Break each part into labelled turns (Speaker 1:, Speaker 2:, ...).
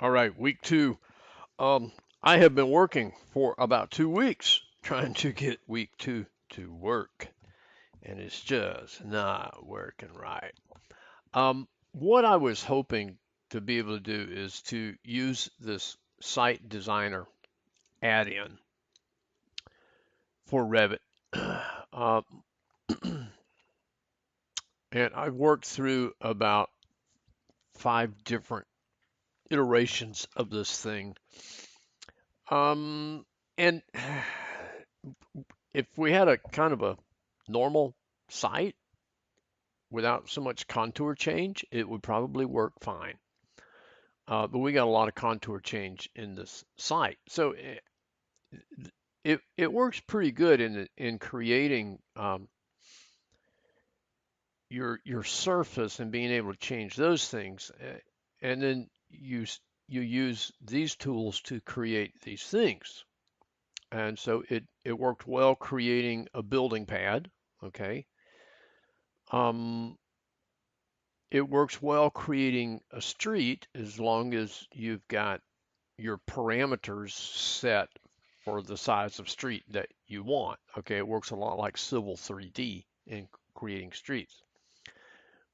Speaker 1: All right, week two. Um, I have been working for about 2 weeks trying to get week two to work, and it's just not working right. What I was hoping to be able to do is to use this site designer add-in for Revit. Uh, and I've worked through about 5 different iterations of this thing. Um, and if we had a kind of a normal site without so much contour change, it would probably work fine. But we got a lot of contour change in this site, so it works pretty good in creating your surface and being able to change those things, and then you use these tools to create these things. And so it worked well creating a building pad. Okay. Um, it works well creating a street as long as you've got your parameters set for the size of street that you want. Okay, it works a lot like Civil 3D in creating streets.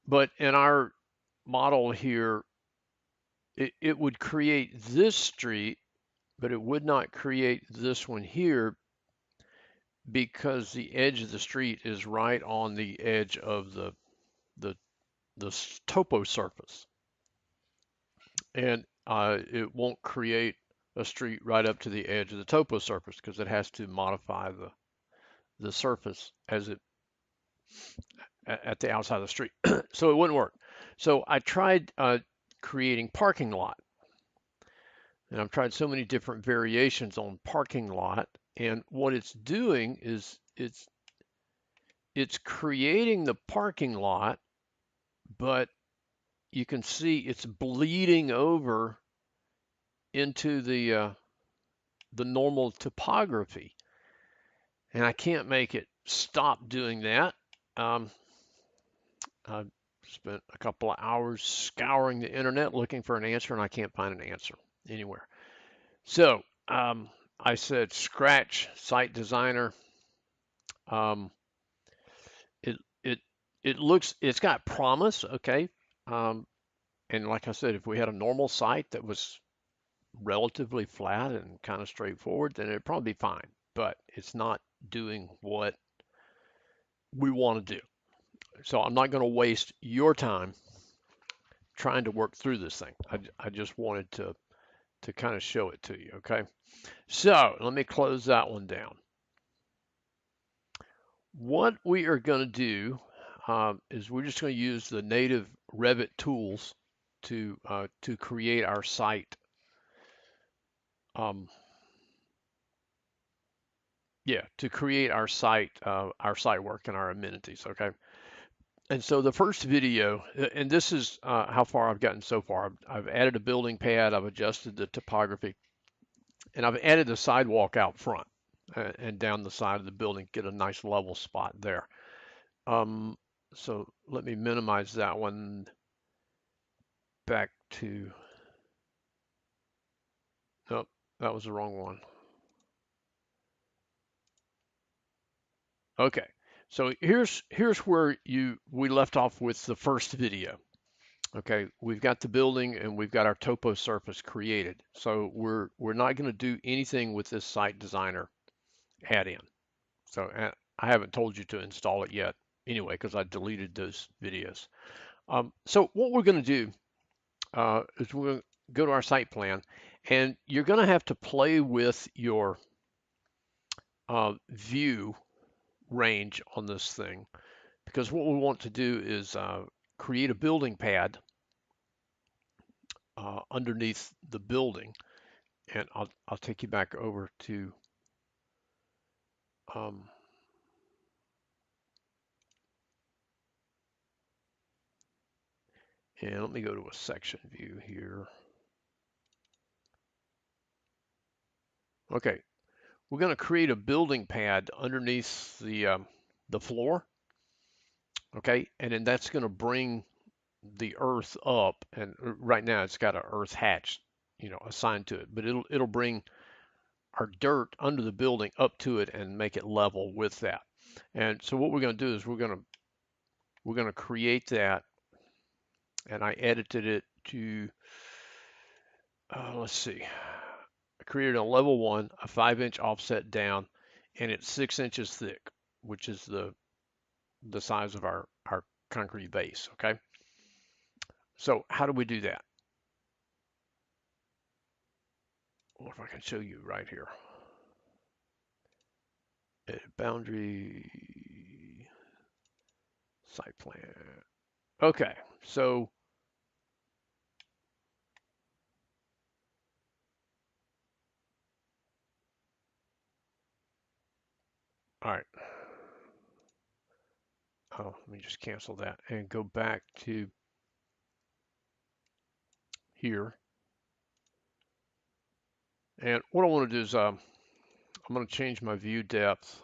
Speaker 1: But in our model here, it would create this street, but it would not create this one here because the edge of the street is right on the edge of the, the topo surface. And it won't create a street right up to the edge of the topo surface because it has to modify the surface as it at the outside of the street. So it wouldn't work. So I tried creating parking lot, and I've tried so many different variations on parking lot. And what it's doing is it's creating the parking lot, but you can see it's bleeding over into the normal topography, and I can't make it stop doing that. Um, I spent a couple of hours scouring the internet looking for an answer, and I can't find an answer anywhere. So I said, scratch site designer. Um, it it it's got promise, okay. Um, and like I said, if we had a normal site that was relatively flat and kind of straightforward, then it'd probably be fine. But it's not doing what we want to do. So I'm not going to waste your time trying to work through this thing. I just wanted to kind of show it to you. Okay. So let me close that one down. What we are going to do is we're just going to use the native Revit tools to create our site. Um, yeah, to create our site work and our amenities. Okay. And so the first video, and this is how far I've gotten so far. I've added a building pad, I've adjusted the topography, and I've added the sidewalk out front and down the side of the building, get a nice level spot there. Um, so let me minimize that one back to, nope, that was the wrong one. Okay, so here's where we left off with the first video. Okay, we've got the building and we've got our topo surface created. So we're not going to do anything with this site designer add-in. So I haven't told you to install it yet anyway because I deleted those videos. So what we're going to do is we're going to go to our site plan, and you're going to have to play with your view range on this thing because what we want to do is create a building pad underneath the building, and I'll take you back over to um, and let me go to a section view here. Okay, we're going to create a building pad underneath the floor. Okay, and then that's going to bring the earth up, and right now it's got an earth hatch assigned to it, but it'll bring our dirt under the building up to it and make it level with that. And so what we're going to do is we're going to create that, and I edited it to let's see, I created a level 1, a 5-inch offset down, and it's 6 inches thick, which is the size of our concrete base. Okay, so how do we do that? Well, if I can show you right here. Edit boundary, site plan. Okay, so all right. Oh, let me just cancel that and go back to here. And what I want to do is I'm going to change my view depth.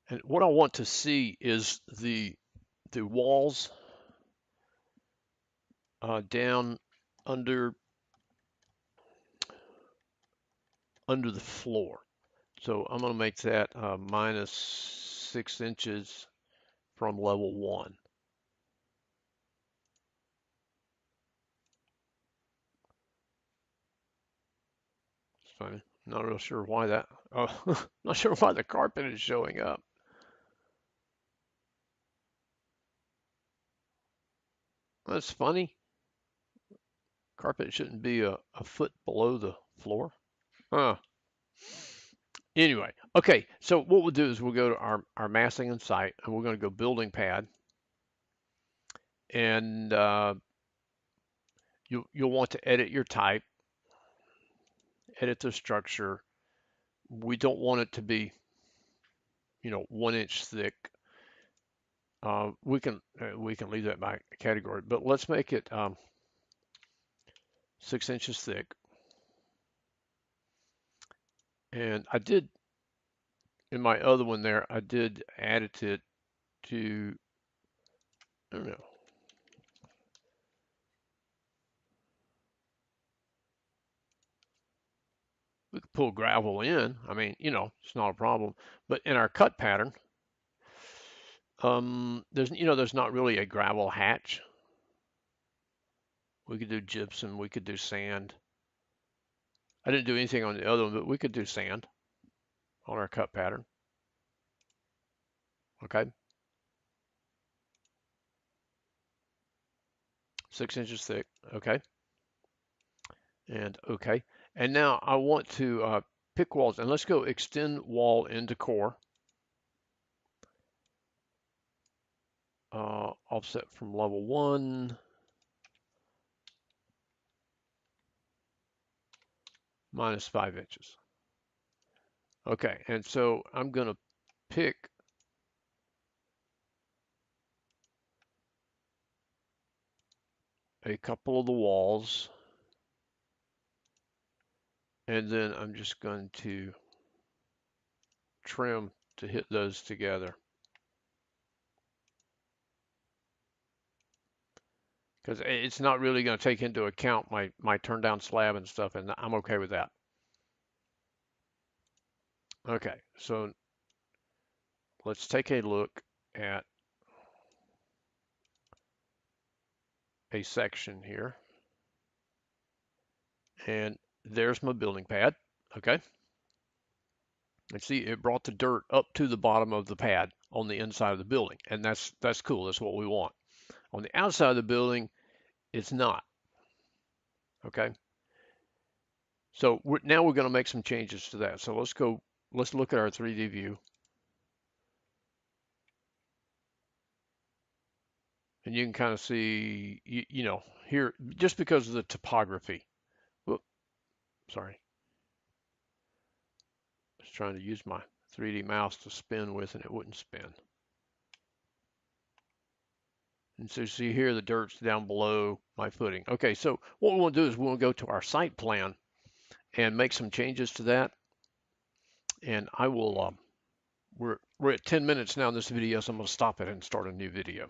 Speaker 1: And what I want to see is the walls down under the floor. So I'm going to make that minus 6 inches from level 1. It's funny. Not real sure why that. Not sure why the carpet is showing up. That's funny. Carpet shouldn't be a foot below the floor. Huh. Anyway, okay, so what we'll do is we'll go to our massing and site, and we're going to go building pad, and you'll want to edit your type, edit the structure. We don't want it to be 1 inch thick. We can leave that by category, but let's make it 6 inches thick. And I did in my other one there, I did add it to I don't know. We could pull gravel in. I mean, it's not a problem. But in our cut pattern, there's not really a gravel hatch. We could do gypsum. We could do sand. I didn't do anything on the other one, but we could do sand on our cut pattern. Okay. 6 inches thick. Okay. And okay. And now I want to pick walls, and let's go extend wall into core. Offset from level 1. Minus 5 inches. Okay, and so I'm going to pick a couple of the walls, and then I'm just going to trim to hit those together. Because it's not really going to take into account my turn down slab and stuff, and I'm okay with that. Okay, so let's take a look at a section here. And there's my building pad, okay? And see, it brought the dirt up to the bottom of the pad on the inside of the building, and that's cool. That's what we want. On the outside of the building, it's not, okay? So now we're going to make some changes to that. So let's look at our 3D view. And you can kind of see, here, just because of the topography. Whoop, sorry. I was trying to use my 3D mouse to spin with, and it wouldn't spin. And so see here, the dirt's down below my footing. Okay, so what we want to do is we want to go to our site plan and make some changes to that. And I will, we're at 10 minutes now in this video, so I'm going to stop it and start a new video.